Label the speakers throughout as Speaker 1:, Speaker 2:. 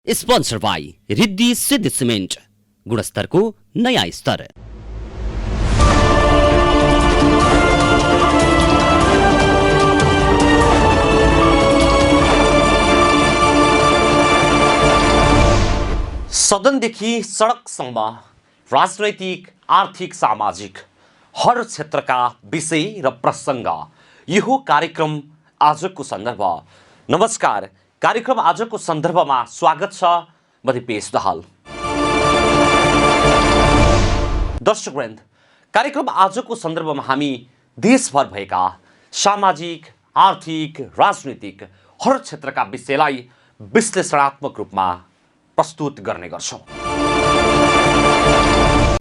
Speaker 1: Sponsor by Riddhi Siddhi cement, गुणस्तरको नयाँ स्तर। सदनदेखि सडकसम्म राजनैतिक, आर्थिक, सामाजिक हर क्षेत्रका विषय र प्रसङ्ग, यो कार्यक्रम आजको सन्दर्भ। नमस्कार, कार्यक्रम आजको सन्दर्भमा स्वागत छ। म दिपेश दाहाल। दर्शकवृन्द, कार्यक्रम आजको सन्दर्भमा हामी देशभर भएका सामाजिक, आर्थिक, राजनीतिक हर क्षेत्रका विषयलाई विश्लेषणात्मक रूपमा प्रस्तुत गर्ने गर्छौं।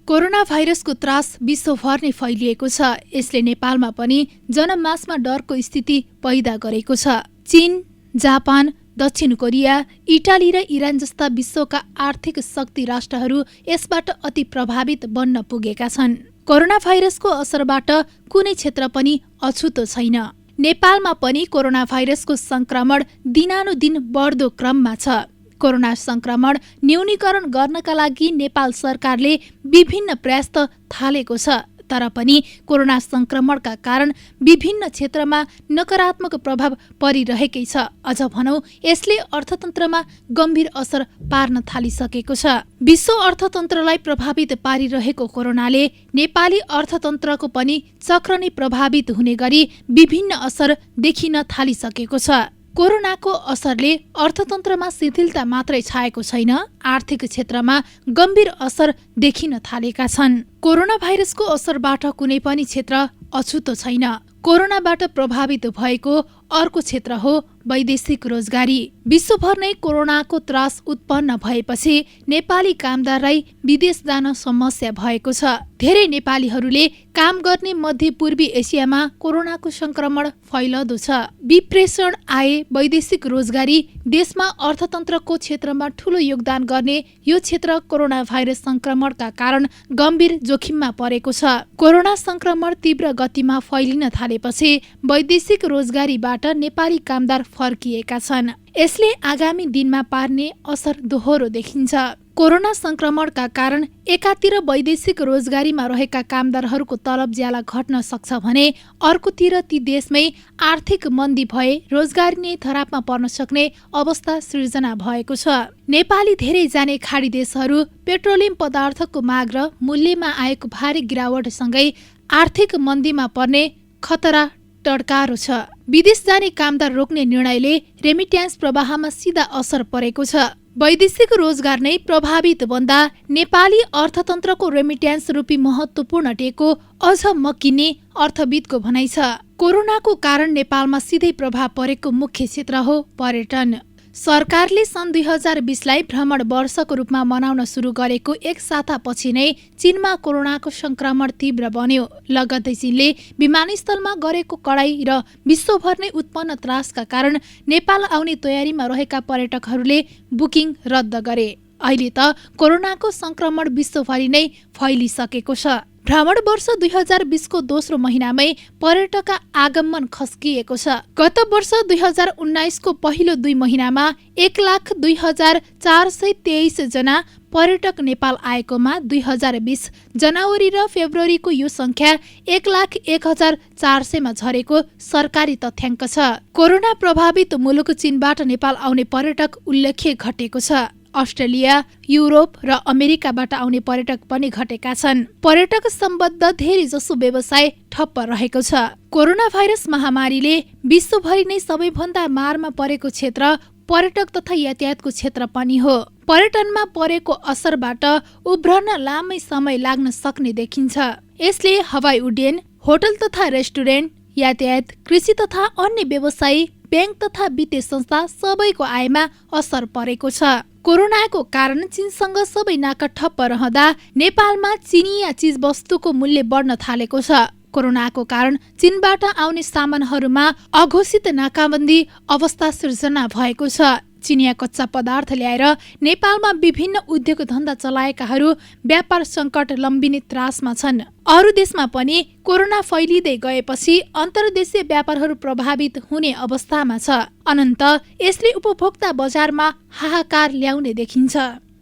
Speaker 2: कोरोना भाइरसको त्रास विश्वभर नै फैलिएको छ। यसले नेपालमा पनि जनमासमा डरको स्थिति पैदा गरेको छ। चीन, जापान, दक्षिण कोरिया, इटाली र इरान जस्ता विश्वका आर्थिक शक्ति राष्ट्रहरू यसबाट अति प्रभावित बन्न पुगेका छन्। कोरोना भाइरसको असरबाट कुनै क्षेत्र पनि अछुतो छैन। नेपालमा पनि कोरोना भाइरसको संक्रमण दिनानुदिन बढ्दो क्रममा छ। कोरोना संक्रमण न्यूनीकरण गर्नका लागि नेपाल सरकारले विभिन्न प्रयास त थालेको छ, तर पनि कोरोना संक्रमणका कारण विभिन्न क्षेत्रमा नकारात्मक प्रभाव परिरहेकै छ। अझ भनौं, यसले अर्थतन्त्रमा गम्भीर असर पार्न थालिसकेको छ। विश्व अर्थतन्त्रलाई प्रभावित पारिरहेको कोरोनाले नेपाली अर्थतन्त्रको पनि चक्र नै प्रभावित हुने गरी विभिन्न असर देखिन थालिसकेको छ। कोरोनाको असरले अर्थतन्त्रमा शिथिलता मात्रै छाएको छैन, आर्थिक क्षेत्रमा गम्भीर असर देखिन थालेका छन्। कोरोना भाइरसको असरबाट कुनै पनि क्षेत्र अछुतो छैन। कोरोनाबाट प्रभावित भएको अर्को क्षेत्र हो वैदेशिक रोजगारी। विश्वभर नै कोरोनाको त्रास उत्पन्न भएपछि नेपाली कामदारलाई विदेश जान समस्या भएको छ। धेरै नेपालीहरूले काम गर्ने मध्यपूर्वी एसियामा कोरोनाको संक्रमण फैलदो छ। विप्रेषण आय, वैदेशिक रोजगारी देशमा अर्थतन्त्रको क्षेत्रमा ठूलो योगदान गर्ने यो क्षेत्र कोरोना भाइरस संक्रमणका कारण गम्भीर जोखिममा परेको छ। कोरोना संक्रमण तीव्र गतिमा फैलिन थालेपछि वैदेशिक रोजगारीबाट नेपाली कामदार फर्किएका छन्। यसले आगामी दिनमा पार्ने असर दोहोरो देखिन्छ। कोरोना संक्रमणका कारण एकातिर वैदेशिक रोजगारीमा रहेका कामदारहरूको तलब ज्याला घट्न सक्छ भने अर्कोतिर ती देशमै आर्थिक मन्दी भए रोजगारी नै धरापमा पर्न सक्ने अवस्था सृजना भएको छ। नेपाली धेरै जाने खाडी देशहरू पेट्रोलियम पदार्थको माग र मूल्यमा आएको भारी गिरावटसँगै आर्थिक मन्दीमा पर्ने खतरा टड्कारो छ। विदेश जाने कामदार रोक्ने निर्णयले रेमिट्यान्स प्रवाहमा सीधा असर परेको छ। वैदेशिक रोजगार नै प्रभावित बन्दा नेपाली अर्थतन्त्रको रेमिट्यान्स रूपी महत्त्वपूर्ण टेको अझ मकिने अर्थविदको भनाइ छ। कोरोनाको कारण नेपालमा सिधै प्रभाव परेको मुख्य क्षेत्र हो पर्यटन। सरकारले सन् 2020लाई भ्रमण वर्षको रूपमा मनाउन सुरु गरेको एक सातापछि नै चीनमा कोरोनाको संक्रमण तीव्र बन्यो। लगत्तै चीनले विमानस्थलमा गरेको कडाई र विश्वभर नै उत्पन्न त्रासका कारण नेपाल आउने तयारीमा रहेका पर्यटकहरूले बुकिङ रद्द गरे। अहिले त कोरोनाको संक्रमण विश्वभरि नै फैलिसकेको छ। भ्रमण वर्ष 2020 को दोस्रो महिनामै पर्यटकका आगमन खस्किएको छ। गत वर्ष 2019 को पहिलो 2 महिनामा 1,02,423 जना पर्यटक नेपाल आएकोमा 2020 जनवरी र फेब्रुअरीको यो संख्या 1,01,400 मा झरेको सरकारी तथ्याङ्क छ। कोरोना प्रभावित मुलुक चीनबाट नेपाल आउने पर्यटक उल्लेख्य घटेको छ। अस्ट्रेलिया, युरोप र अमेरिकाबाट आउने पर्यटक पनि घटेका छन्। पर्यटक सम्बद्ध धेरै जसो व्यवसाय ठप्प रहेको छ। कोरोना भाइरस महामारीले विश्वभरि नै सबैभन्दा मारमा परेको क्षेत्र पर्यटक तथा यातायातको क्षेत्र पनि हो। पर्यटनमा परेको असरबाट उभ्रन लामै समय लाग्न सक्ने देखिन्छ। यसले हवाई उड्डयन, होटल तथा रेस्टुरेन्ट, यातायात, कृषि तथा अन्य व्यवसायी, ब्याङ्क तथा वित्तीय संस्था सबैको आयमा असर परेको छ। कोरोनाको कारण चीनसँग सबै नाका ठप्प रहँदा नेपालमा चिनिया चीज वस्तुको मूल्य बढ्न थालेको छ। कोरोनाको कारण चीनबाट आउने सामानहरूमा अघोषित नाकाबन्दी अवस्था सृजना भएको छ। चिनिया कच्चा पदार्थ ल्याएर नेपालमा विभिन्न उद्योग धन्दा चलाएकाहरू व्यापार सङ्कट लम्बिने त्रासमा छन्। अरू देशमा पनि कोरोना फैलिँदै गएपछि अन्तर्देशीय व्यापारहरू प्रभावित हुने अवस्थामा छ। अनन्त यसले उपभोक्ता बजारमा हाहाकार ल्याउने देखिन्छ।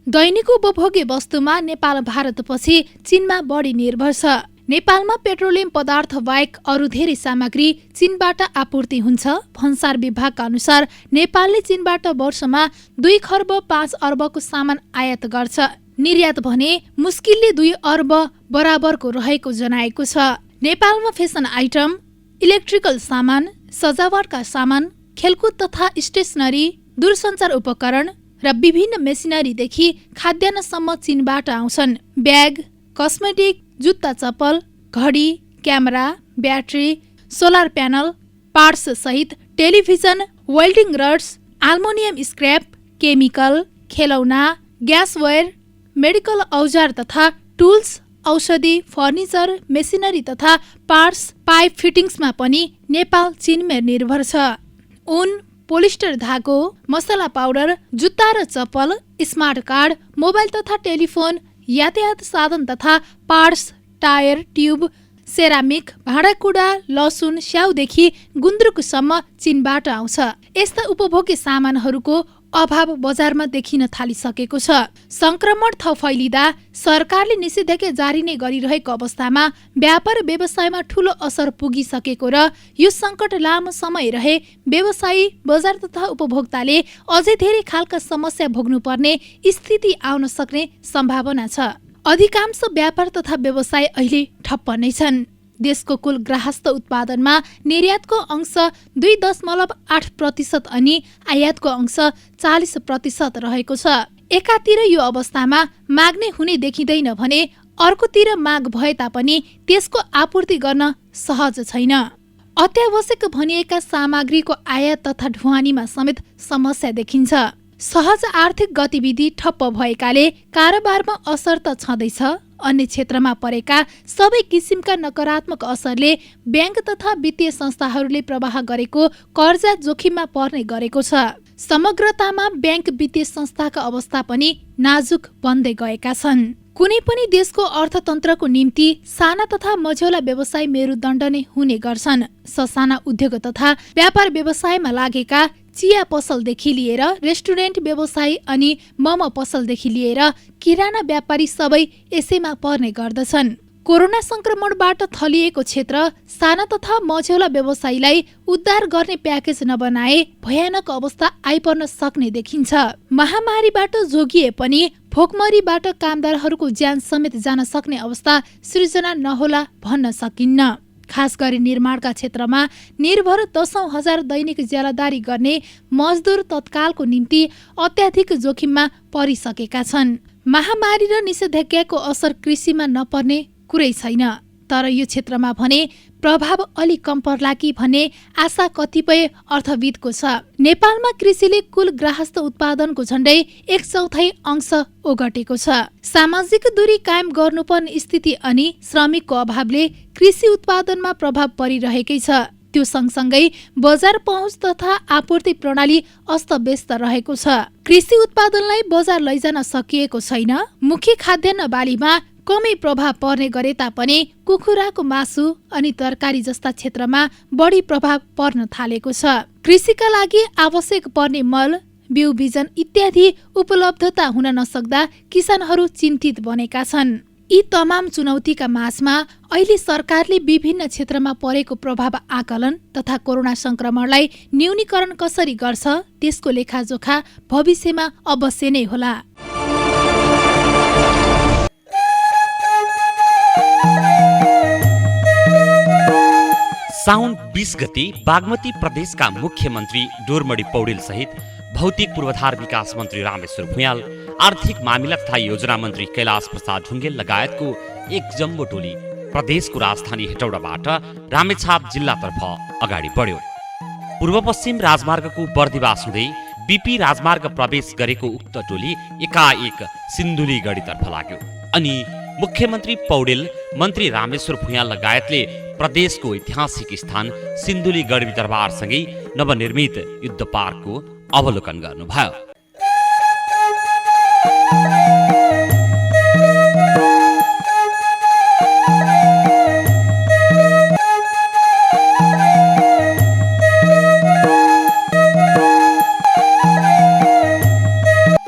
Speaker 2: दैनिक उपभोग्य वस्तुमा नेपाल भारतपछि चीनमा बढी निर्भर छ। नेपालमा पेट्रोलियम पदार्थ बाहेक अरू धेरै सामग्री चीनबाट आपूर्ति हुन्छ। भन्सार विभागका अनुसार नेपालले चीनबाट वर्षमा 2 खर्ब 5 अर्बको सामान आयात गर्छ। निर्यात भने मुस्किलले 2 अर्ब बराबरको रहेको जनाएको छ। नेपालमा फेसन आइटम, इलेक्ट्रिकल सामान, सजावटका सामान, खेलकुद तथा स्टेसनरी, दूरसञ्चार उपकरण र विभिन्न मेसिनरीदेखि खाद्यान्नसम्म चीनबाट आउँछन्। ब्याग, कस्मेटिक, जुत्ता चप्पल, घडी, camera, battery, solar panel, parts सहित television, welding rods, aluminium scrap, chemical, खेलौना, ग्यासवेयर, मेडिकल औजार तथा टुल्स, औषधि, फर्निचर, मेसिनरी तथा पार्ट्स, पाइप फिटिङ्समा पनि नेपाल चीनमै निर्भर छ। ऊन, पोलिस्टर धागो, मसला पाउडर, जुत्ता र चप्पल, स्मार्ट कार्ड, मोबाइल तथा टेलिफोन, यातायात साधन तथा पार्ट्स, टायर, ट्युब, सेरामिक, भाँडाकुँडा, लसुन, स्याउदेखि गुन्द्रुकसम्म चीनबाट आउँछ। यस्ता उपभोग्य सामानहरूको अभाव बजारमा देखिन थालिसकेको छ। संक्रमण थप फैलिँदा सरकारले निषेधाज्ञा जारी नै गरिरहेको अवस्थामा व्यापार व्यवसायमा ठूलो असर पुगिसकेको र यो संकट लामो समय रहे व्यवसायी, बजार तथा उपभोक्ताले अझै धेरै खालका समस्या भोग्नुपर्ने स्थिति आउन सक्ने सम्भावना छ। अधिकांश व्यापार तथा व्यवसाय अहिले ठप्प नै छन्। देशको कुल गृहस्थ उत्पादनमा निर्यातको अंश 2.8% अनि आयातको अंश 40% रहेको छ। एकातिर यो अवस्थामा माग्ने हुने देखिँदैन भने अर्कोतिर माग भए तापनि त्यसको आपूर्ति गर्न सहज छैन। अत्यावश्यक भनिएका सामग्रीको आयात तथा ढुवानीमा समेत समस्या देखिन्छ। सहज आर्थिक गतिविधि ठप्प भएकाले कारोबारमा असर त छँदैछ। अन्य क्षेत्रमा परेका सबै किसिमका नकारात्मक असरले ब्याङ्क तथा वित्तीय संस्थाहरूले प्रवाह गरेको कर्जा जोखिममा पर्ने गरेको छ। समग्रतामा ब्याङ्क वित्तीय संस्थाका अवस्था पनि नाजुक बन्दै गएका छन्। कुनै पनि देशको अर्थतन्त्रको निम्ति साना तथा मझौला व्यवसाय मेरुदण्ड नै हुने गर्छन्। ससाना उद्योग तथा व्यापार व्यवसायमा लागेका चिया पसलदेखि लिएर रेस्टुरेन्ट व्यवसायी अनि मोमो पसलदेखि लिएर किराना व्यापारी सबै यसैमा पर्ने गर्दछन्। कोरोना संक्रमणबाट थलिएको क्षेत्र साना तथा मझौला व्यवसायीलाई उद्धार गर्ने प्याकेज नबनाए भयानक अवस्था आइपर्न सक्ने देखिन्छ। महामारीबाट जोगिए पनि भोकमरीबाट कामदारहरूको ज्यान समेत जान सक्ने अवस्था सृजना नहोला भन्न सकिन्न। खास गरी निर्माणका क्षेत्रमा निर्भर 10,000 दैनिक ज्यालादारी गर्ने मजदुर तत्कालको निम्ति अत्याधिक जोखिममा परिसकेका छन्। महामारी र निषेधाज्ञाको असर कृषिमा नपर्ने कुरै छैन, तर यो क्षेत्रमा भने प्रभाव अलि कम पर्ला कि भन्ने आशा कतिपय अर्थविदको छ। नेपालमा कृषिले कुल गृहस्थ उत्पादनको झण्डै 1/4 अंश ओगटेको छ। सामाजिक दूरी कायम गर्नुपर्ने स्थिति अनि श्रमिकको अभावले कृषि उत्पादनमा प्रभाव परिरहेकै छ। त्यो सँगसँगै बजार पहुँच तथा आपूर्ति प्रणाली अस्तव्यस्त रहेको छ। कृषि उत्पादनलाई बजार लैजान सकिएको छैन। मुख्य खाद्यान्न बालीमा कमै प्रभाव पर्ने गरे तापनि कुखुराको मासु अनि तरकारी जस्ता क्षेत्रमा बढी प्रभाव पर्न थालेको छ। कृषिका लागि आवश्यक पर्ने मल, बिउ बिजन इत्यादि उपलब्धता हुन नसक्दा किसानहरू चिन्तित बनेका छन्। यी तमाम चुनौतीका माझमा अहिले सरकारले विभिन्न क्षेत्रमा परेको प्रभाव आकलन तथा कोरोना संक्रमणलाई न्यूनीकरण कसरी गर्छ त्यसको लेखाजोखा भविष्यमा अवश्य नै होला।
Speaker 1: साउन 20 गते बागमती प्रदेशका मुख्यमन्त्री डोरमणि पौडेल सहित भौतिक पूर्वाधार विकास मन्त्री रामेश्वर भुयाल, आर्थिक मामिला तथा योजना मन्त्री कैलाश प्रसाद ढुङ्गेल लगायतको एक जम्बो टोली प्रदेशको राजधानी हेटौडाबाट रामेछाप जिल्लातर्फ अगाडि बढ्यो। पूर्व पश्चिम राजमार्गको बर्दिवास हुँदै बीपी राजमार्ग प्रवेश गरेको उक्त टोली एकाएक सिन्धुली गढीतर्फ लाग्यो। अनि मुख्यमन्त्री पौडेल, मन्त्री रामेश्वर भुयाल लगायतले प्रदेशको ऐतिहासिक स्थान सिन्धुली गढी दरबारसँगै नवनिर्मित युद्ध पार्कको अवलोकन गर्नुभयो।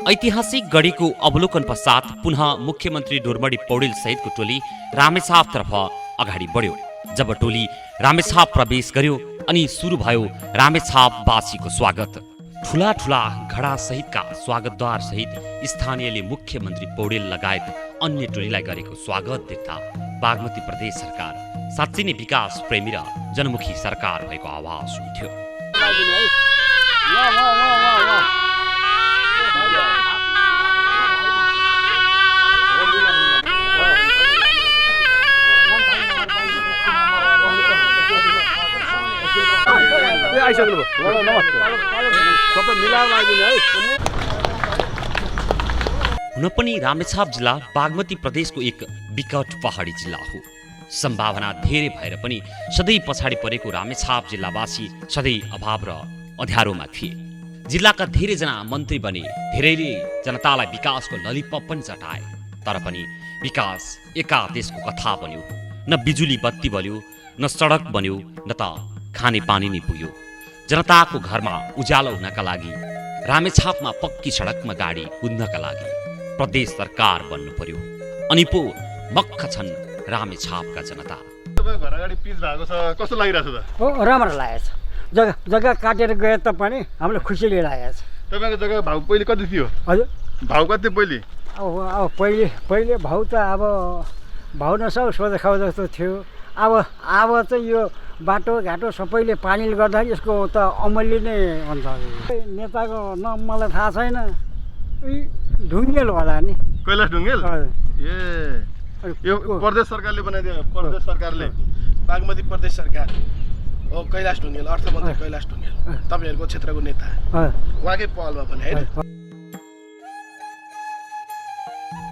Speaker 1: ऐतिहासिक गढीको अवलोकन पश्चात पुनः मुख्यमन्त्री डोरमडी पौडेल सहितको टोली रामेछापतर्फ अगाडि बढ्यो। जब टोली रामेछाप प्रवेश गर्यो अनि सुरु भयो रामेछापवासीको स्वागत। ठुला ठुला घडा सहितका स्वागतद्वार सहित स्थानीयले मुख्यमन्त्री पौडेल लगायत अन्य टोलीलाई गरेको स्वागत देख्दा बागमती प्रदेश सरकार साँच्चै नै विकास प्रेमी र जनमुखी सरकार भएको आवाज हुन्थ्यो। हुन पनि रामेछाप जिल्ला बागमती प्रदेशको एक विकट पहाडी जिल्ला हो। सम्भावना धेरै भएर पनि सधैँ पछाडि परेको रामेछाप जिल्लावासी सधैँ अभाव र अँध्यारोमा थिए। जिल्लाका धेरैजना मन्त्री बने, धेरैले जनतालाई विकासको ललिपप पनि चटाए, तर पनि विकास एका देशको कथा बन्यो। न बिजुली बत्ती बन्यो, न सडक बन्यो, न त खाने पानी नै पुग्यो। जनताको घरमा उज्यालो हुनका लागि, रामेछापमा पक्की सडकमा गाडी कुद्नका लागि प्रदेश सरकार बन्नु पर्यो। अनि पो मक्ख छन् रामेछापका जनता।
Speaker 3: घर अगाडि पिच भएको छ, कस्तो लागिरहेछ त?
Speaker 4: हो, राम्रो लागेछ। जग्गा काटेर गए त पनि हामीले खुसीले लागेछ।
Speaker 3: तपाईँको जग्गा भाउ पहिले कति थियो?
Speaker 4: हजुर,
Speaker 3: भाउ कति पहिले?
Speaker 4: अब पहिले भाउ त अब भाउ नसक्यो, सोझा खाउ जस्तो थियो। अब चाहिँ यो बाटोघाटो सबैले पानीले गर्दाखेरि यसको त अमूल्य नै हुन्छ। नेताको नाम मलाई थाहा छैन, ढुङ्गेल होला नि,
Speaker 3: कैलाश ढुङ्गेल। ए, यो प्रदेश सरकारले बनाइदियो। प्रदेश सरकारले
Speaker 5: बागमती प्रदेश सरकार हो। कैलाश ढुङ्गेल, अर्थमन्त्री कैलाश ढुङ्गेल तपाईँहरूको क्षेत्रको नेता, उहाँकै पहलमा पनि होइन।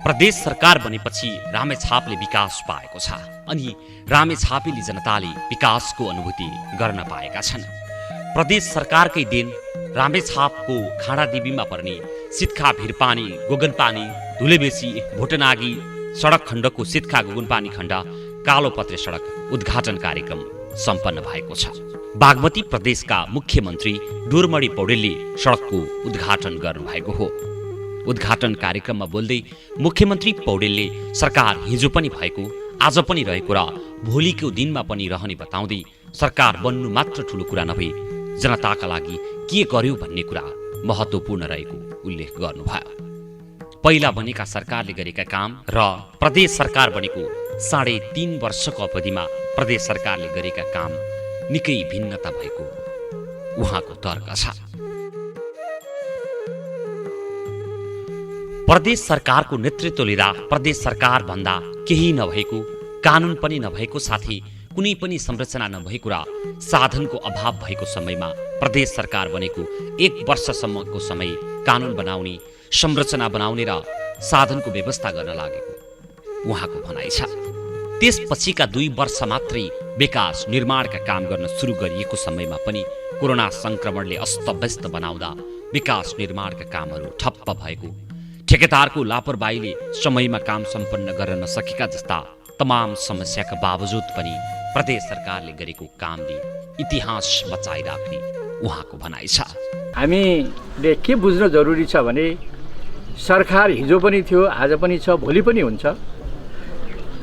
Speaker 1: प्रदेश सरकार बनेपछि रामेछापले विकास पाएको छ अनि रामेछापेली जनताले विकासको अनुभूति गर्न पाएका छन्। प्रदेश सरकारकै दिन रामेछापको खाँडादेवीमा पर्ने सितखा भिरपानी गोगनपानी धुलेबेसी भोटनागी सडक खण्डको सितखा गोगनपानी खण्ड कालोपत्रे सडक उद्घाटन कार्यक्रम सम्पन्न भएको छ। बागमती प्रदेशका मुख्यमन्त्री डोरमडी पौडेलले सडकको उद्घाटन गर्नुभएको हो। उद्घाटन कार्यक्रममा बोल्दै मुख्यमन्त्री पौडेलले सरकार हिजो पनि भएको, आज पनि रहेको र भोलिको दिनमा पनि रहने बताउँदै सरकार बन्नु मात्र ठुलो कुरा नभई जनताका लागि के गर्यो भन्ने कुरा महत्त्वपूर्ण रहेको उल्लेख गर्नुभयो। पहिला बनेका सरकारले गरेका काम र प्रदेश सरकार बनेको 3.5 वर्षको अवधिमा प्रदेश सरकारले गरेका काम निकै भिन्नता भएको उहाँको तर्क छ। प्रदेश सरकारको नेतृत्व लिँदा प्रदेश सरकार भन्दा केही नभएको, कानुन पनि नभएको, साथै कुनै पनि संरचना नभएको र साधनको अभाव भएको समयमा प्रदेश सरकार बनेको 1 वर्षसम्मको समय कानुन बनाउने, संरचना बनाउने र साधनको व्यवस्था गर्न लागेको उहाँको भनाइ छ। त्यसपछिका 2 वर्ष मात्रै विकास निर्माणका काम गर्न सुरु गरिएको समयमा पनि कोरोना संक्रमणले अस्तव्यस्त बनाउँदा विकास निर्माणका कामहरू ठप्प भएको, ठेकेदारको लापरवाहीले समयमा काम सम्पन्न गर्न नसकेका जस्ता तमाम समस्याका बावजुद पनि प्रदेश सरकारले गरेको कामले इतिहास बचाइराख्ने उहाँको भनाइ छ।
Speaker 6: हामीले के बुझ्न जरुरी छ भने सरकार हिजो पनि थियो, आज पनि छ, भोलि पनि हुन्छ।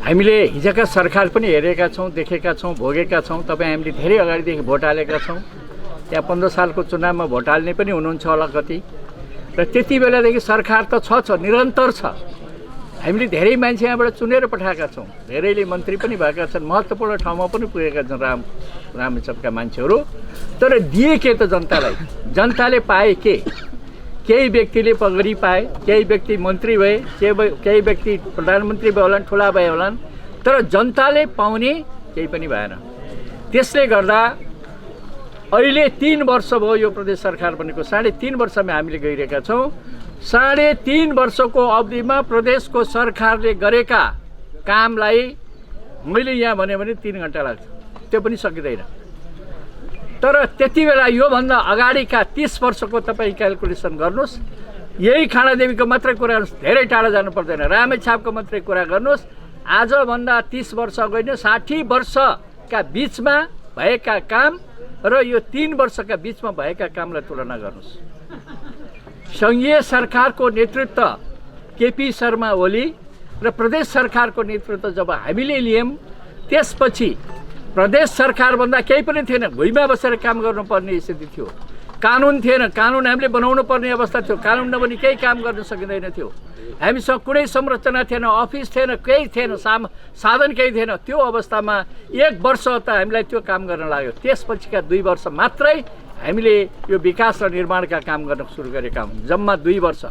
Speaker 6: हामीले हिजोका सरकार पनि हेरेका छौँ, देखेका छौँ, भोगेका छौँ। तपाईँ हामीले धेरै अगाडिदेखि भोट हालेका छौँ। त्यहाँ 15 सालको चुनावमा भोट हाल्ने पनि हुनुहुन्छ होला कति, र त्यति बेलादेखि सरकार त छ, निरन्तर छ। हामीले धेरै मान्छे यहाँबाट चुनेर पठाएका छौँ, धेरैले मन्त्री पनि भएका छन्, महत्त्वपूर्ण ठाउँमा पनि पुगेका छन् रामेछापका मान्छेहरू। तर दिए के त जनतालाई? जनताले पाए के? केही व्यक्तिले पगडी पाए, केही व्यक्ति मन्त्री भए, केही व्यक्ति प्रधानमन्त्री भए होलान्, ठुला भए होलान्, तर जनताले पाउने केही पनि भएन। त्यसले गर्दा अहिले 3 वर्ष भयो यो प्रदेश सरकार बनेको, 3.5 वर्षमा हामीले गइरहेका छौँ। 3.5 वर्षको अवधिमा प्रदेशको सरकारले गरेका कामलाई मैले यहाँ भने 3 घन्टा लाग्छ, त्यो पनि सकिँदैन। तर त्यति बेला योभन्दा अगाडिका 30 वर्षको तपाईँ क्यालकुलेसन गर्नुहोस्। यही खानादेवीको मात्रै कुरा गर्नुहोस्, धेरै टाढा जानु पर्दैन। रामेछापको मात्रै कुरा गर्नुहोस्, आजभन्दा 30 वर्ष अगाडि 60 वर्षका बिचमा भएका काम र यो 3 वर्षका बिचमा भएका कामलाई तुलना गर्नुहोस्। सङ्घीय सरकारको नेतृत्व केपी शर्मा ओली र प्रदेश सरकारको नेतृत्व जब हामीले लियौँ, त्यसपछि प्रदेश सरकारभन्दा केही पनि थिएन, भुइँमा बसेर काम गर्नुपर्ने स्थिति थियो। कानुन थिएन, कानुन हामीले बनाउनु पर्ने अवस्था थियो। कानुन नबनी केही काम गर्न सकिँदैन थियो। हामीसँग कुनै संरचना थिएन, अफिस थिएन, केही थिएन, साधन केही थिएन। त्यो अवस्थामा 1 वर्ष त हामीलाई त्यो काम गर्न लाग्यो। त्यसपछिका 2 वर्ष मात्रै हामीले यो विकास र निर्माणका काम गर्न सुरु गरेका हौँ। जम्मा 2 वर्ष।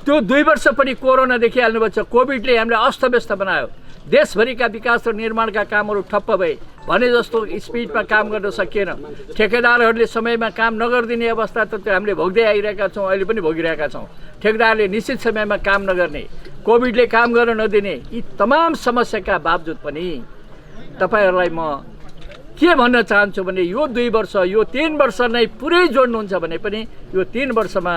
Speaker 6: त्यो 2 वर्ष पनि कोरोना देखिहाल्नुभएको छ। कोभिडले हामीलाई अस्तव्यस्त बनायो। देशभरिका विकास र निर्माणका कामहरू ठप्प भए। भने जस्तो स्पिडमा काम गर्न सकिएन। ठेकेदारहरूले समयमा काम नगरिदिने अवस्था त त्यो हामीले भोग्दै आइरहेका छौँ, अहिले पनि भोगिरहेका छौँ। ठेकेदारले निश्चित समयमा काम नगर्ने, कोभिडले काम गर्न नदिने, यी तमाम समस्याका बावजुद पनि तपाईँहरूलाई म के भन्न चाहन्छु भने यो 2 वर्ष, यो 3 वर्ष नै पुरै जोड्नुहुन्छ भने पनि यो 3 वर्षमा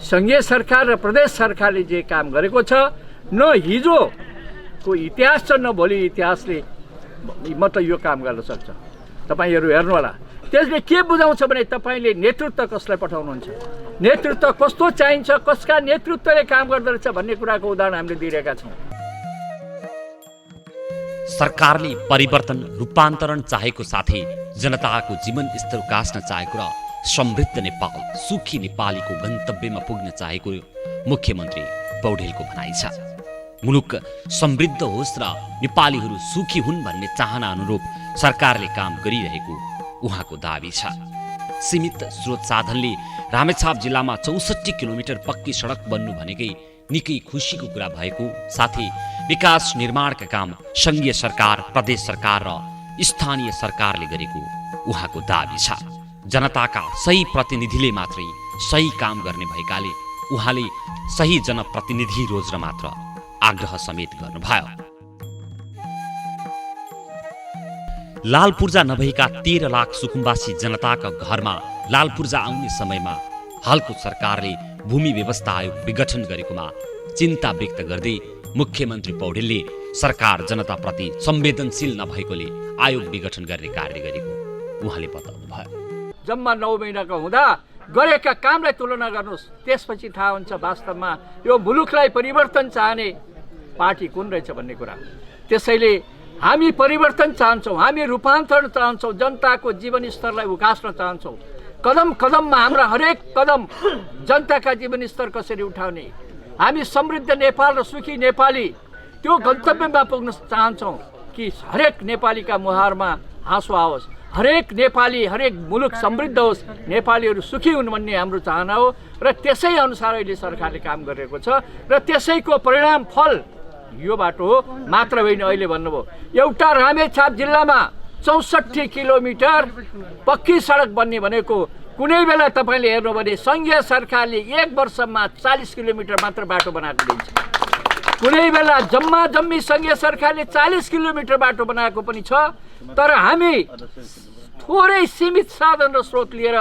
Speaker 6: सङ्घीय सरकार र प्रदेश सरकारले जे काम गरेको छ, न हिजोको इतिहास छ न भोलि इतिहासले मात्र यो काम गर्न सक्छ। तपाईँहरू हेर्नु होला। त्यसले के बुझाउँछ भने तपाईँले नेतृत्व कसलाई पठाउनुहुन्छ, नेतृत्व कस्तो चाहिन्छ, कसका नेतृत्वले काम गर्दोरहेछ भन्ने कुराको उदाहरण हामीले दिइरहेका छौँ।
Speaker 1: सरकारले परिवर्तन रूपान्तरण चाहेको साथै जनताको जीवन स्तर उकास्न चाहेको र समृद्ध नेपाल, सुखी नेपालीको गन्तव्यमा पुग्न चाहेको मुख्यमन्त्री पौडेलको भनाइ छ। मुलुक समृद्ध होस् र नेपालीहरू सुखी हुन् भन्ने चाहना अनुरूप सरकारले काम गरिरहेको उहाँको दाबी छ। सीमित स्रोत साधनले रामेछाप जिल्लामा 64 किलोमिटर पक्की सडक बन्नु भनेकै निकै खुसीको कुरा भएको साथै विकास निर्माणका काम सङ्घीय सरकार, प्रदेश सरकार र स्थानीय सरकारले गरेको उहाँको दाबी छ। जनताका सही प्रतिनिधिले मात्रै सही काम गर्ने भएकाले उहाँले सही जनप्रतिनिधि रोज्न मात्र आग्रह समेत गर्नुभयो। लाल पूर्जा नभएका 13 लाख सुकुम्बासी जनताका घरमा लाल पूर्जा आउने समयमा हालको सरकारले भूमि व्यवस्था आयोग विघटन गरेकोमा चिन्ता व्यक्त गर्दै मुख्यमन्त्री पौडेलले सरकार जनताप्रति संवेदनशील नभएकोले आयोग विघटन गर्ने कार्य गरेको उहाँले बताउनुभयो।
Speaker 6: जम्मा 9 महिनाको हुँदा गरेका कामलाई तुलना गर्नुहोस्, त्यसपछि थाहा हुन्छ वास्तवमा यो मुलुकलाई परिवर्तन चाहने पार्टी कुन रहेछ भन्ने कुरा। त्यसैले हामी परिवर्तन चाहन्छौँ, हामी रूपान्तरण चाहन्छौँ, जनताको जीवन स्तरलाई उकास्न चाहन्छौँ। कदम कदममा हाम्रा हरेक कदम जनताका जीवन स्तर कसरी उठाउने, हामी समृद्ध नेपाल र सुखी नेपाली त्यो गन्तव्यमा पुग्न चाहन्छौँ कि हरेक नेपालीका मुहारमा हाँसो आओस्, हरेक नेपाली, हरेक मुलुक समृद्ध होस्, नेपालीहरू सुखी हुन् भन्ने हाम्रो चाहना हो। र त्यसै अनुसार अहिले सरकारले काम गरिरहेको छ र त्यसैको परिणाम फल यो बाटो हो मात्र होइन। अहिले भन्नुभयो एउटा रामेछाप जिल्लामा 64 किलोमिटर पक्की सडक बन्ने भनेको कुनै बेला तपाईँले हेर्नु भने सङ्घीय सरकारले 1 वर्षमा 40 किलोमिटर मात्र बाटो बनाएको दिन्छ। कुनै बेला जम्मा जम्मी सङ्घीय सरकारले 40 किलोमिटर बाटो बनाएको पनि छ। तर हामी थोरै सीमित साधन र स्रोत लिएर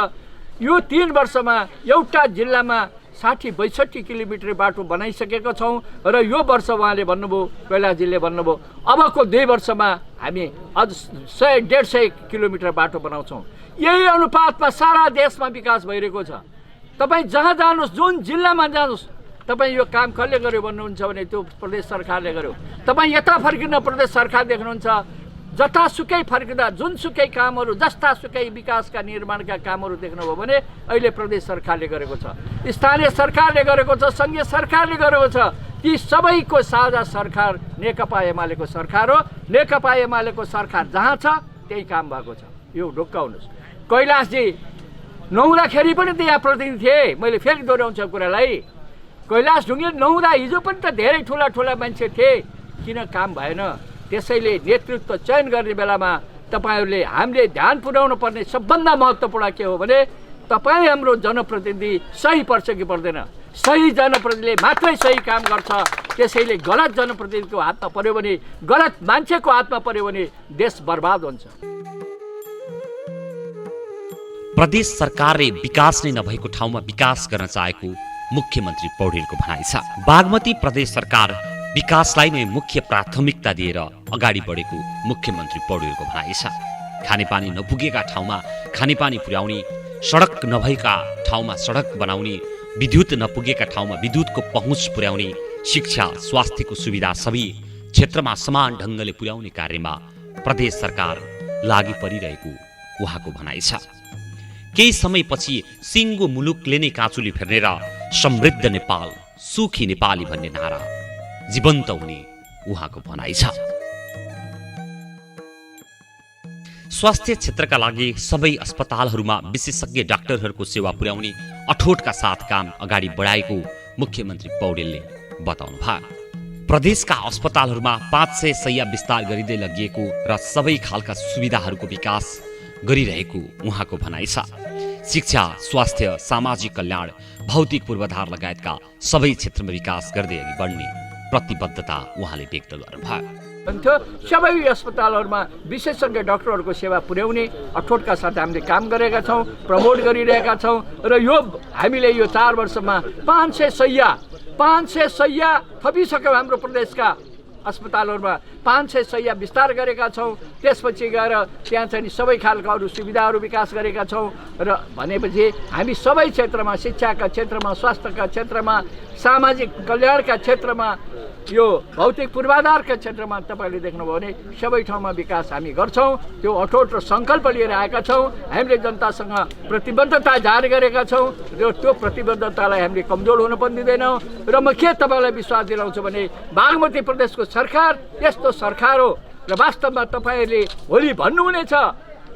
Speaker 6: यो 3 वर्षमा एउटा जिल्लामा 60-62 किलोमिटर बाटो बनाइसकेका छौँ। र यो वर्ष उहाँले भन्नुभयो, कैलाशजीले भन्नुभयो, अबको 2 वर्षमा हामी अझ 100-150 किलोमिटर बाटो बनाउँछौँ। यही अनुपातमा सारा देशमा विकास भइरहेको छ। तपाईँ जहाँ जानुहोस्, जुन जिल्लामा जानुहोस्, तपाईँ यो काम कसले गर्यो भन्नुहुन्छ भने त्यो प्रदेश सरकारले गर्यो। तपाईँ यता फर्किन प्रदेश सरकार देख्नुहुन्छ, जतासुकै फर्किँदा जुनसुकै कामहरू, जस्तासुकै विकासका निर्माणका कामहरू देख्नुभयो भने अहिले प्रदेश सरकारले गरेको छ, स्थानीय सरकारले गरेको छ, सङ्घीय सरकारले गरेको छ। ती सबैको साझा सरकार नेकपा एमालेको सरकार हो। नेकपा एमालेको सरकार जहाँ छ त्यही काम भएको छ। यो ढुक्काउनुहोस्। कैलाशजी नहुँदाखेरि पनि त यहाँ प्रतिनिधि थिए। मैले फेरि दोहोऱ्याउँछु कुरालाई। कैलाश ढुङ्गे नहुँदा हिजो पनि त धेरै ठुला ठुला मान्छे थिए, किन काम भएन? त्यसैले नेतृत्व चयन गर्ने बेलामा तपाईँहरूले हामीले ध्यान पुर्याउनु पर्ने सबभन्दा महत्त्वपूर्ण के हो भने तपाईँ हाम्रो जनप्रतिनिधि सही पर्छ कि पर्दैन। सही जनप्रतिनिधिले मात्रै सही काम गर्छ। त्यसैले गलत जनप्रतिनिधिको हातमा पर्यो भने, गलत मान्छेको हातमा पर्यो भने देश बर्बाद हुन्छ।
Speaker 1: प्रदेश सरकारले विकास नै नभएको ठाउँमा विकास गर्न चाहेको मुख्यमन्त्री पौडेलको भनाइ छ। बागमती प्रदेश सरकार विकासलाई नै मुख्य प्राथमिकता दिएर अगाडि बढेको मुख्यमन्त्री पौडेलको भनाइ छ। खानेपानी नपुगेका ठाउँमा खानेपानी पुर्याउने, सडक नभएका ठाउँमा सडक बनाउने, विद्युत नपुगेका ठाउँमा विद्युतको पहुँच पुर्याउने, शिक्षा स्वास्थ्यको सुविधा सबै क्षेत्रमा समान ढङ्गले पुर्याउने कार्यमा प्रदेश सरकार लागि परिरहेको उहाँको भनाइ छ। केही समयपछि सिङ्गो मुलुकले नै काँचुली फेर्ने र समृद्ध नेपाल सुखी नेपाली भन्ने नारा जीवन्त हुने उहाँको भनाइ छ। स्वास्थ्य क्षेत्रका लागि सबै अस्पतालहरूमा विशेषज्ञ डाक्टरहरूको सेवा पुर्याउने अठोटका साथ काम अगाडि बढाएको मुख्यमन्त्री पौडेलले बताउनुभयो। प्रदेशका अस्पतालहरूमा 500 शैय्या विस्तार गरिँदै लगिएको र सबै खालका सुविधाहरूको विकास गरिरहेको उहाँको भनाइ छ। शिक्षा, स्वास्थ्य, सामाजिक कल्याण, भौतिक पूर्वाधार लगायतका सबै क्षेत्रमा विकास गर्दै अघि बढ्ने प्रतिबद्धता उहाँले व्यक्त गर्नुभयो।
Speaker 6: सबै अस्पतालहरूमा विशेषज्ञ डाक्टरहरूको सेवा पुर्याउने अठोटका साथ हामीले काम गरेका छौँ, प्रमोट गरिरहेका छौँ र यो हामीले यो 4 वर्षमा 500 शैय्या थपिसक्यौँ। हाम्रो प्रदेशका अस्पतालहरूमा 500 शैय्या विस्तार गरेका छौँ। त्यसपछि गएर त्यहाँ चाहिँ सबै खालका अरू सुविधाहरू विकास गरेका छौँ र भनेपछि हामी सबै क्षेत्रमा, शिक्षाका क्षेत्रमा, स्वास्थ्यका क्षेत्रमा, सामाजिक कल्याणका क्षेत्रमा, यो भौतिक पूर्वाधारका क्षेत्रमा तपाईँले देख्नुभयो भने सबै ठाउँमा विकास हामी गर्छौँ। त्यो अठोट र सङ्कल्प लिएर आएका छौँ। हामीले जनतासँग प्रतिबद्धता जारी गरेका छौँ र त्यो प्रतिबद्धतालाई हामीले कमजोर हुन पनि दिँदैनौँ। र म के तपाईँलाई विश्वास दिलाउँछु भने बागमती प्रदेशको सरकार यस्तो सरकार हो र वास्तवमा तपाईँहरूले भोलि भन्नुहुनेछ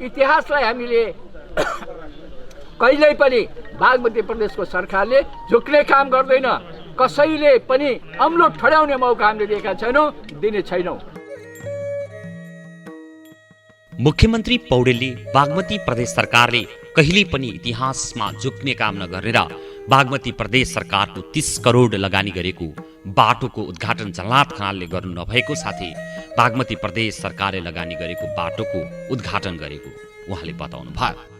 Speaker 6: इतिहासलाई हामीले कहिल्यै पनि बागमती प्रदेशको सरकारले झुक्ने काम गर्दैन। कसैले पनि अम्लो ठड्याउने मौका हामीले दिएका छैनौँ, दिने छैनौँ।
Speaker 1: मुख्यमन्त्री पौडेलले बागमती प्रदेश सरकारले कहिल्यै पनि इतिहासमा झुक्ने काम नगर्ने र बागमती प्रदेश सरकारको 30 करोड लगानी गरेको बाटोको उद्घाटन झलनाथ खनालले गर्नु नभएको साथै बागमती प्रदेश सरकारले लगानी गरेको बाटोको उद्घाटन गरेको उहाँले बताउनु भयो।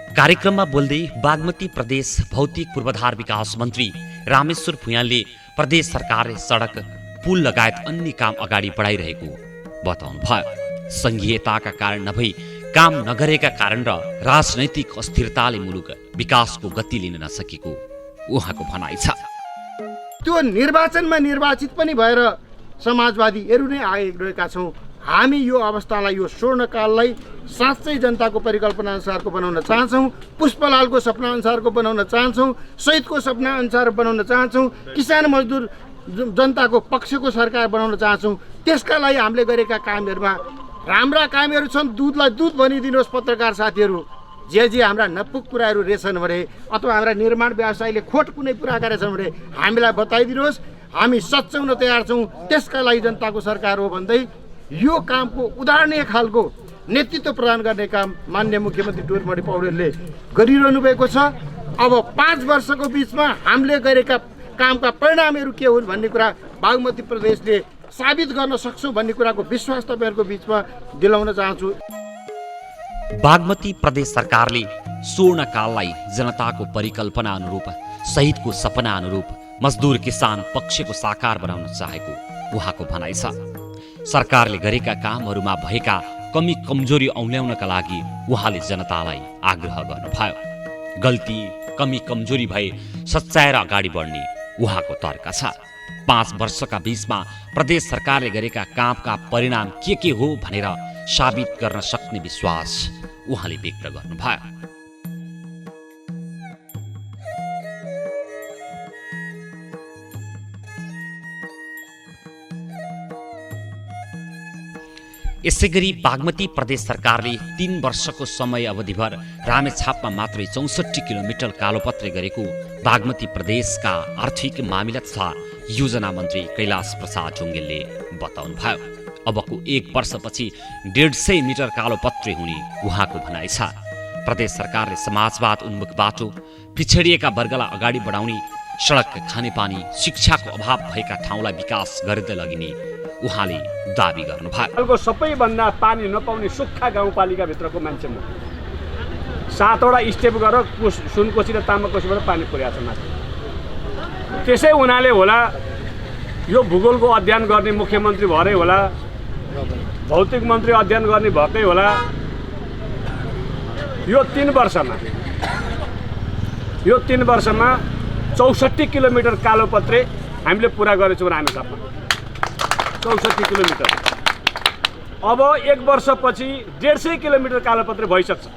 Speaker 1: कार्यक्रममा बोल्दै बागमती प्रदेश भौतिक पूर्वाधार विकास मन्त्री रामेश्वर भुयालले प्रदेश सरकारले सडक, पुल लगायत अन्य काम अगाडि बढाइरहेको बताउनु भयो। संघीयताका कारण नभई काम नगरेका कारण र राजनैतिक अस्थिरताले मुलुक विकासको गति लिन नसकेको उहाँको भनाइ छ।
Speaker 5: त्यो निर्वाचनमा निर्वाचित पनि भएर समाजवादीहरू नै आइरहेका छौँ। हामी यो अवस्थालाई, यो स्वर्णकाललाई साँच्चै जनताको परिकल्पना अनुसारको बनाउन चाहन्छौँ। पुष्पलालको सपना अनुसारको बनाउन चाहन्छौँ। शहीदको सपना अनुसार बनाउन चाहन्छौँ। किसान मजदुर जनताको पक्षको सरकार बनाउन चाहन्छौँ। त्यसका लागि हामीले गरेका कामहरूमा राम्रा कामहरू छन्। दुधलाई दुध भनिदिनुहोस् पत्रकार साथीहरू। जे हाम्रा नपुग कुराहरू रहेछन् भने अथवा हाम्रा निर्माण व्यवसायले खोट कुनै पुरा गरेछन् भने हामीलाई बताइदिनुहोस्। हामी सच्याउन तयार छौँ। त्यसका लागि जनताको सरकार हो भन्दै यो कामको उदाहरणीय खालको नेतृत्व प्रदान गर्ने काम माननीय मुख्यमन्त्री टोलमणि पौडेलले गरिरहनु भएको छ। अब 5 वर्षको बिचमा हामीले गरेका कामका परिणामहरू के हुन् भन्ने कुरा बागमती प्रदेशले साबित गर्न सक्छौँ भन्ने कुराको विश्वास तपाईँहरूको बिचमा दिलाउन चाहन्छु।
Speaker 1: बागमती प्रदेश सरकारले स्वर्णकाललाई जनताको परिकल्पना अनुरूप, शहीदको सपना अनुरूप मजदुर किसान पक्षको साकार बनाउन चाहेको उहाँको भनाइ छ। सरकारले गरेका कामहरूमा भएका कमी कमजोरी औल्याउनका लागि उहाँले जनतालाई आग्रह गर्नुभयो। गल्ती, कमी कमजोरी भए सच्याएर अगाडि बढ्ने उहाँको तर्क छ। 5 वर्षका बीचमा प्रदेश सरकारले गरेका कामका परिणाम के हो भनेर साबित गर्न सक्ने विश्वास उहाँले व्यक्त गर्नुभयो। यसैगरी बागमती प्रदेश सरकारले 3 वर्षको समय अवधिभर रामेछापमा मात्रै 64 किलोमिटर कालोपत्रे गरेको बागमती प्रदेशका आर्थिक मामिला तथा योजना मन्त्री कैलाश प्रसाद ढुङ्गेलले बताउनुभयो। अबको 1 वर्षपछि 150 मिटर कालोपत्रे हुने उहाँको भनाइ छ। प्रदेश सरकारले समाजवाद उन्मुख बाटो, पिछडिएका वर्गलाई अगाडि बढाउने, सडक, खानेपानी, शिक्षाको अभाव भएका ठाउँलाई विकास गर्दै लगिने उहाँले दाबी गर्नुभयो।
Speaker 7: सबैभन्दा पानी नपाउने सुक्खा गाउँपालिकाभित्रको मान्छे म 7वटा स्टेप गरेर सुनकोशी र तामाकोशीबाट पानी पुर्याएको छ माथि। त्यसै हुनाले होला यो भूगोलको अध्ययन गर्ने मुख्यमन्त्री भएरै होला, भौतिक मन्त्री अध्ययन गर्ने भएकै होला, यो 3 वर्षमा 64 किलोमिटर कालोपत्रे हामीले पुरा गरेछौँ रामेछापमा। 64 किलोमिटर। अब 1 वर्षपछि 150 किलोमिटर कालोपत्रे भइसक्छ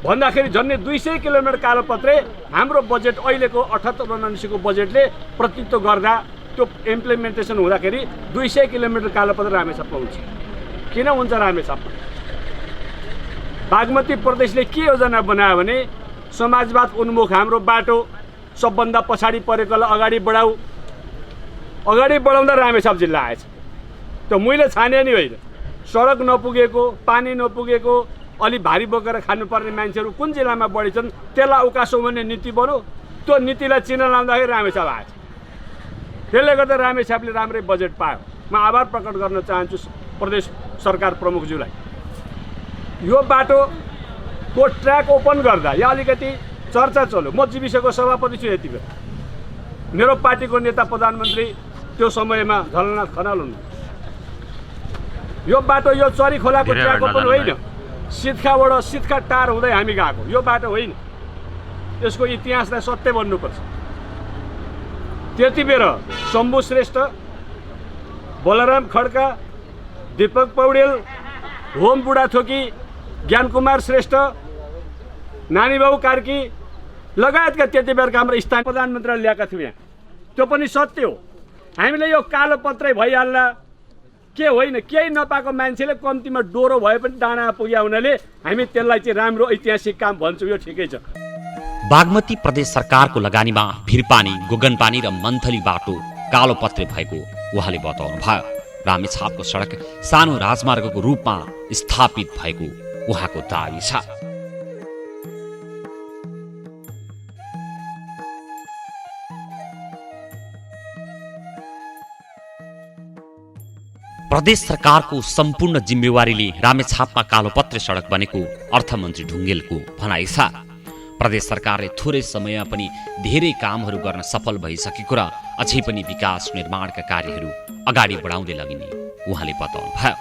Speaker 7: भन्दाखेरि झन्डै 200 किलोमिटर कालोपत्रे हाम्रो बजेट अहिलेको 78-79को बजेटले प्रतिनिधित्व गर्दा त्यो इम्प्लिमेन्टेसन हुँदाखेरि 200 किलोमिटर कालोपत्रे रामेछापमा हुन्छ। किन हुन्छ रामेछापमा? बागमती प्रदेशले के योजना बनायो भने समाजवाद उन्मुख हाम्रो बाटो सबभन्दा पछाडि परेकोलाई अगाडि बढाऊ। अगाडि बढाउँदा रामेछाप जिल्ला आएछ। त्यो मैले छाने नि होइन। सडक नपुगेको, पानी नपुगेको, अलि भारी बोकेर खानुपर्ने मान्छेहरू कुन जिल्लामा बढी छन् त्यसलाई उकासौँ भन्ने नीति बन्यो। त्यो नीतिलाई चिन्ह लाउँदाखेरि रामेछाप आएछ। त्यसले गर्दा रामेछापले राम्रै बजेट पायो। म आभार प्रकट गर्न चाहन्छु प्रदेश सरकार प्रमुखज्यूलाई। यो बाटोको ट्र्याक ओपन गर्दा या अलिकति चर्चा चल्यो। म जीविसको सभापति छु यति बेला। मेरो पार्टीको नेता प्रधानमन्त्री त्यो समयमा झलनाथ खनाल हुनु। यो बाटो यो चरी खोलाको ट्र्याक ओपन होइन, सितखा टार हुँदै हामी गएको यो बाटो होइन। यसको इतिहासलाई सत्य भन्नुपर्छ। त्यति बेर शम्भु श्रेष्ठ, बलराम खड्का, दीपक पौडेल, होम बुढाथोकी, ज्ञानकुमार श्रेष्ठ, नानीबाबु कार्की लगायतका त्यति बेरका हाम्रो स्थानीय प्रधानमन्त्रीले ल्याएका थियौँ यहाँ। त्यो पनि सत्य हो। हामीले यो कालो पत्रै भइहाल्ला के होइन, केही नपाएको मान्छेले कम्तीमा डोरो भए पनि दाना पुग्या हुनाले हामी त्यसलाई चाहिँ राम्रो ऐतिहासिक काम भन्छौँ। यो ठिकै छ।
Speaker 1: बागमती प्रदेश सरकारको लगानीमा भिरपानी, गोगनपानी र मन्थली बाटो कालोपत्रे भएको उहाँले बताउनुभयो। रामेछापको सडक सानो राजमार्गको रूपमा स्थापित भएको उहाँको दाबी छ। प्रदेश सरकारको सम्पूर्ण जिम्मेवारीले रामेछापमा कालोपत्रे सडक बनेको अर्थमन्त्री ढुङ्गेलको भनाइ छ। प्रदेश सरकारले थोरै समयमा पनि धेरै कामहरू गर्न सफल भइसकेको र अझै पनि विकास निर्माणका कार्यहरू अगाडि बढाउँदै लगिने उहाँले बताउनुभयो।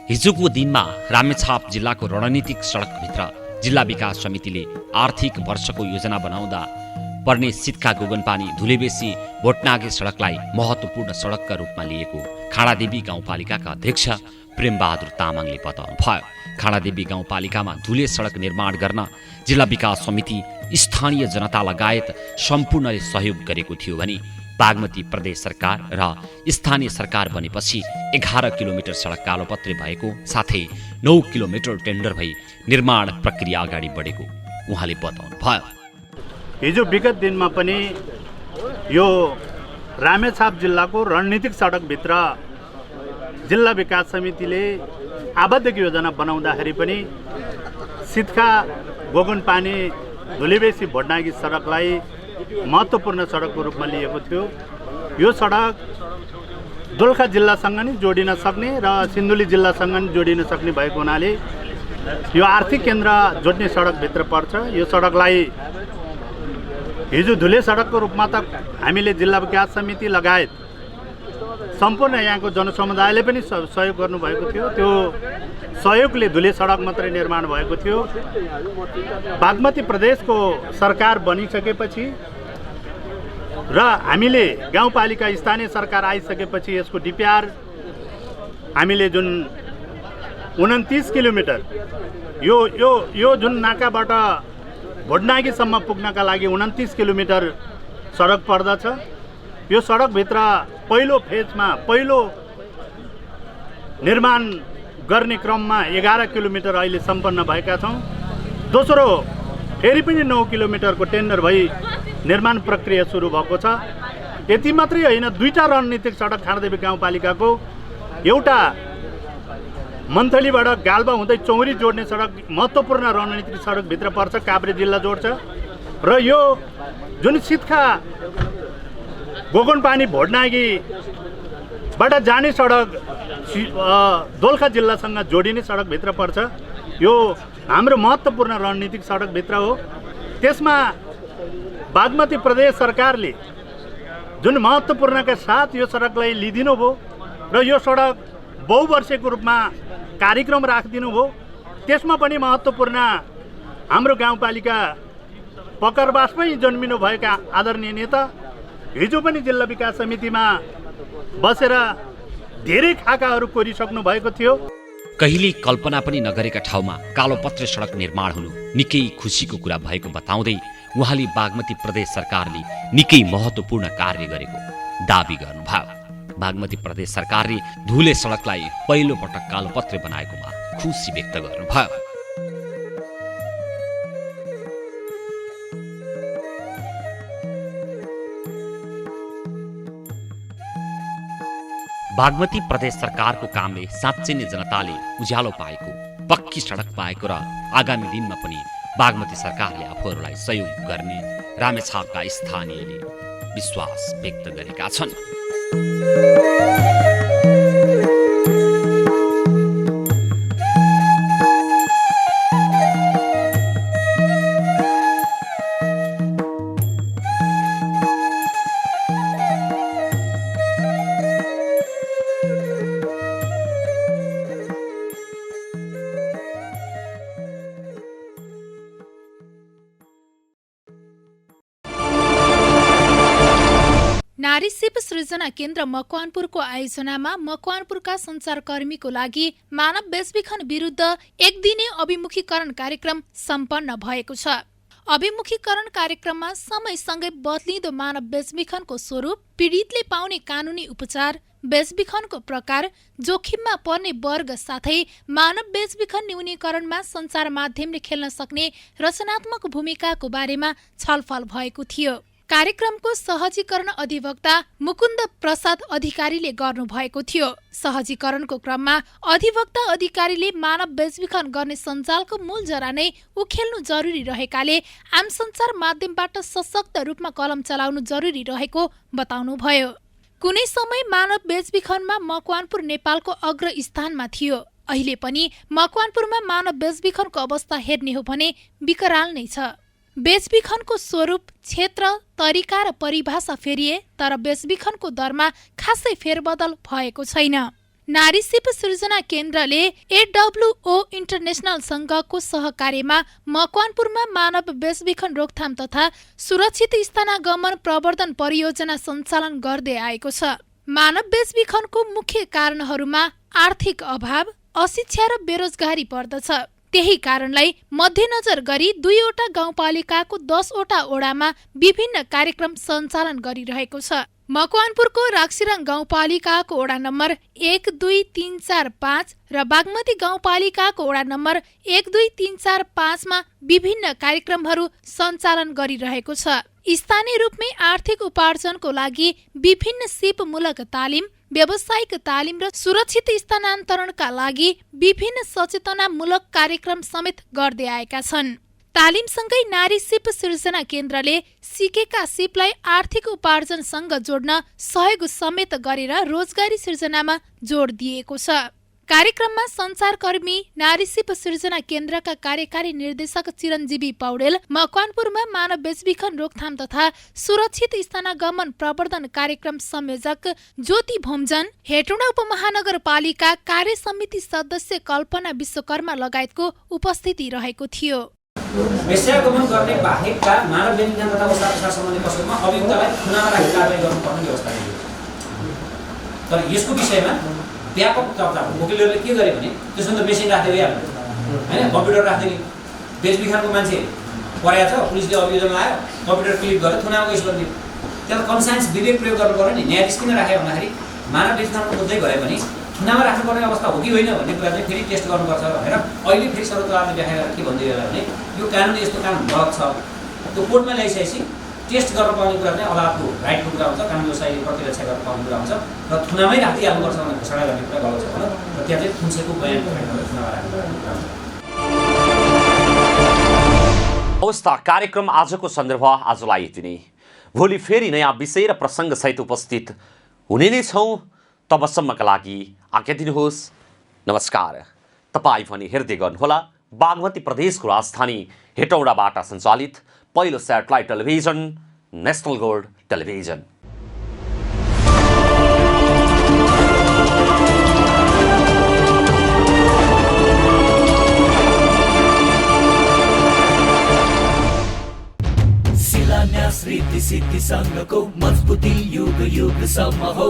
Speaker 1: हिजोको दिनमा रामेछाप जिल्लाको रणनीतिक सडकभित्र जिल्ला विकास समितिले आर्थिक वर्षको योजना बनाउँदा पर्ने सितखा गोगनपानी धुलेबेसी भोटनागे सडकलाई महत्त्वपूर्ण सडकका रूपमा लिएको खाडादेवी गाउँपालिकाका अध्यक्ष प्रेमबहादुर तामाङले बताउनुभयो। खाडादेवी गाउँपालिकामा धुले सडक निर्माण गर्न जिल्ला विकास समिति, स्थानीय जनता लगायत सम्पूर्णले सहयोग गरेको थियो भने बागमती प्रदेश सरकार र स्थानीय सरकार बनेपछि 11 किलोमिटर सडक कालोपत्रे भएको साथै 9 किलोमिटर टेन्डर भई निर्माण प्रक्रिया अगाडि बढेको उहाँले बताउनुभयो।
Speaker 8: हिजो विगत दिनमा पनि यो रामेछाप जिल्लाको रणनीतिक सडकभित्र जिल्ला विकास समितिले आबद्ध योजना बनाउँदाखेरि पनि सितखा गोगनपानी धुलेबेसी भोटनागी सडकलाई महत्त्वपूर्ण सडकको रूपमा लिएको थियो। यो सडक दोलखा जिल्लासँग नि जोडिन सक्ने र सिन्धुली जिल्लासँग नि जोडिन सक्ने भएको हुनाले यो आर्थिक केन्द्र जोड्ने सडकभित्र पर्छ। यो सडकलाई हिजो धुले सडकको रूपमा त हामीले जिल्ला विकास समिति लगायत सम्पूर्ण यहाँको जनसमुदायले पनि सहयोग गर्नुभएको थियो। त्यो सहयोगले धुले सडक मात्रै निर्माण भएको थियो। बागमती प्रदेशको सरकार बनिसकेपछि र हामीले गाउँपालिका स्थानीय सरकार आइसकेपछि यसको डिपिआर हामीले जुन 29 किलोमिटर यो जुन नाकाबाट भोटनागीसम्म पुग्नका लागि 29 किलोमिटर सडक पर्दछ। यो सडकभित्र पहिलो फेजमा पहिलो निर्माण गर्ने क्रममा 11 किलोमिटर अहिले सम्पन्न भएका छौँ। दोस्रो फेरि पनि 9 किलोमिटरको टेन्डर भई निर्माण प्रक्रिया सुरु भएको छ। यति मात्रै होइन, 2टा रणनीतिक सडक खाडादेवी गाउँपालिकाको एउटा मन्थलीबाट गाल्बा हुँदै चौरी जोड्ने सडक महत्त्वपूर्ण रणनीतिक सडकभित्र पर्छ, काभ्रे जिल्ला जोड्छ। र यो जुन सित्खा गोकनपानी भोटनागीबाट जाने सडक दोलखा जिल्लासँग जोडिने सडकभित्र पर्छ। यो हाम्रो महत्त्वपूर्ण रणनीतिक सडकभित्र हो। त्यसमा बागमती प्रदेश सरकारले जुन महत्त्वपूर्णका साथ यो सडकलाई लिइदिनु भयो र यो सडक बहुवर्षको रूपमा कार्यक्रम राखिदिनु भयो। त्यसमा पनि महत्त्वपूर्ण हाम्रो गाउँपालिका पकरबासमै जन्मिनुभएका आदरणीय नेता हिजो पनि जिल्ला विकास समितिमा बसेर धेरै खाकाहरू कोरिसक्नु भएको थियो।
Speaker 1: कहिले कल्पना पनि नगरेका ठाउँमा कालोपत्रे सडक निर्माण हुनु निकै खुसीको कुरा भएको बताउँदै उहाँले बागमती प्रदेश सरकारले निकै महत्त्वपूर्ण कार्य गरेको दाबी गर्नुभयो। बागमती प्रदेश सरकारले धुले सडकलाई पहिलो पटक कालोपत्रे बनाएकोमा खुसी व्यक्त गर्नुभयो। बागमती प्रदेश सरकारको कामले साँच्चै नै जनताले उज्यालो पाएको, पक्की सडक पाएको र आगामी दिनमा पनि बागमती सरकारले आफूहरूलाई सहयोग गर्ने रामेछापका स्थानीयले विश्वास व्यक्त गरेका छन्।
Speaker 2: नारी सिप सृजना केन्द्र मकवानपुरको आयोजनामा मकवानपुरका सञ्चारकर्मीको लागि मानव बेचबिखन विरुद्ध एक दिने अभिमुखीकरण कार्यक्रम सम्पन्न भएको छ। अभिमुखीकरण कार्यक्रममा समयसँगै बदलिँदो मानव बेचबिखनको स्वरूप, पीडितले पाउने कानुनी उपचार, बेचबिखनको प्रकार, जोखिममा पर्ने वर्ग साथै मानव बेचबिखन न्यूनीकरणमा सञ्चार माध्यमले खेल्न सक्ने रचनात्मक भूमिकाको बारेमा छलफल भएको थियो। कार्यक्रमको सहजीकरण अधिवक्ता मुकुन्द प्रसाद अधिकारीले गर्नुभएको थियो। सहजीकरणको क्रममा अधिवक्ता अधिकारीले मानव बेचबिखन गर्ने सञ्जालको मूल जरा नै उखेल्नु जरुरी रहेकाले आम सञ्चार माध्यमबाट सशक्त रूपमा कलम चलाउनु जरुरी रहेको बताउनुभयो। कुनै समय मानव बेचबिखनमा मकवानपुर नेपालको अग्र स्थानमा थियो। अहिले पनि मकवानपुरमा मानव बेचबिखनको अवस्था हेर्ने हो भने विकराल नै छ। बेचबिखनको स्वरूप, क्षेत्र, तरिका र परिभाषा फेरिए तर बेचबिखनको दरमा खासै फेरबदल भएको छैन। नारी सिप सृजना केन्द्रले AWO इन्टरनेसनल संघको सहकार्यमा मकवानपुरमा मानव बेचबिखन रोकथाम तथा सुरक्षित स्थानागमन प्रवर्धन परियोजना सञ्चालन गर्दै आएको छ। मानव बेचबिखनको मुख्य कारणहरूमा आर्थिक अभाव, अशिक्षा र बेरोजगारी पर्दछ। त्यही कारणलाई मध्यनजर गरी 2वटा गाउँपालिकाको 10वटा ओडामा विभिन्न कार्यक्रम सञ्चालन गरिरहेको छ। मकवानपुरको राक्सिराङ गाउँपालिकाको ओडा नम्बर 1, 2, 3, 4, 5 र बागमती गाउँपालिकाको ओडा नम्बर 1, 2, 3, 4, 5 मा विभिन्न कार्यक्रमहरू सञ्चालन गरिरहेको छ। स्थानीय रूपमै आर्थिक उपार्जनको लागि विभिन्न सिपमूलक तालिम, व्यावसायिक तालिम र सुरक्षित स्थानान्तरणका लागि विभिन्न सचेतनामूलक कार्यक्रम समेत गर्दै आएका छन्। तालिमसँगै नारी सिप सृजना केन्द्रले सिकेका सिपलाई आर्थिक उपार्जनसँग जोड्न सहयोग समेत गरेर रोजगारी सृजनामा जोड दिएको छ। कार्यक्रममा सञ्चारकर्मी, नारी सिप सृजना केन्द्रका कार्यकारी निर्देशक चिरञ्जीवी पौडेल, मकवानपुरमा मानव बेचबिखन रोकथाम तथा सुरक्षित स्थानागमन प्रवर्धन कार्यक्रम संयोजक ज्योति भोमजन, हेटौँडा उपमहानगरपालिका कार्य समिति सदस्य कल्पना विश्वकर्मा लगायतको उपस्थिति रहेको थियो।
Speaker 9: वेश्यागमन गर्ने बाहेकका मानव बेचबिखन तथा उसार सम्बन्धी पक्षमा अभियुक्तलाई खुनामा राखेर कारबाही गर्नुपर्ने व्यवस्था थियो। तर यसको विषयमा व्यापक चर्चा हो। वकिलहरूले के गरे भने त्यसमा त मेसिन राख्दै गइहाल्नु होइन, कम्प्युटर राख्दै बेचबिखनको मान्छे परेको छ, पुलिसले अभियोजन लगायो, कम्प्युटर क्लिक गरेर थुनामा उयस गरिदियो। त्यसलाई कन्साइन्स विवेक प्रयोग गर्नु पर्यो नि। न्यायाधीश किन राख्यो भन्दाखेरि मानव बेचबिखनको खोज्दै गयो भने थुनामा राख्नुपर्ने अवस्था हो कि होइन भन्ने कुरा चाहिँ फेरि टेस्ट गर्नुपर्छ भनेर अहिले फेरि सर्वोच्च अदालतले व्याख्या गरेर के भन्दै होला भने यो कानुन यस्तो कानुन गलत छ। त्यो कोर्टमा ल्याइसकेपछि टेस्ट गर्न पाउने कुरा चाहिँ अदालतको राइटको कुरा हुन्छ, कानुन व्यवसायले प्रतिरक्षा गर्न पाउने कुरा हुन्छ र थुनामै राखिदिइहाल्नुपर्छ भनेर घोषणा गर्ने कुरा गलत छ भने र त्यहाँ चाहिँ थुन्सेको बयान थुनामा राख्ने कुरा हुन्छ।
Speaker 1: हवस् त, कार्यक्रम आजको सन्दर्भ आजलाई यति नै। भोलि फेरि नयाँ विषय र प्रसङ्गसहित उपस्थित हुने नै छौँ। तबसम्मका लागि आज्ञा दिनुहोस्। नमस्कार। तपाईँ पनि हेर्दै गर्नुहोला बागमती प्रदेशको राजधानी हेटौडाबाट सञ्चालित पहिलो satellite television national gold television.
Speaker 10: शिलान्यास रीति सिद्धिसँगको मजबुती युग युगसम्म हो।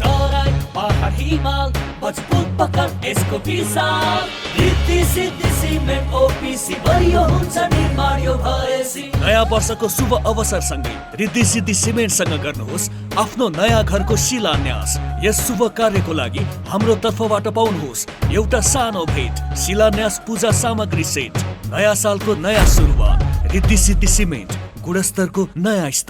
Speaker 10: तराई पहाड हिमाल मजबुत पकड यसको विशाल। रीति सिद्धि सिमेन्ट ओपिसी बलियो हुन्छ निर्माण यो भएसी।
Speaker 11: नयाँ वर्षको शुभ अवसरसँगै रिद्धि सिद्धि सिमेन्टसँग गर्नुहोस् आफ्नो नयाँ घरको शिलान्यास। यस शुभ कार्यको लागि हाम्रो तर्फबाट पाउनुहोस् एउटा सानो भेट, शिलान्यास पूजा सामग्री सेट। नयाँ सालको नयाँ सुरुवात, रिद्धि सिद्धि सिमेन्ट, गुणस्तरको नयाँ स्तर।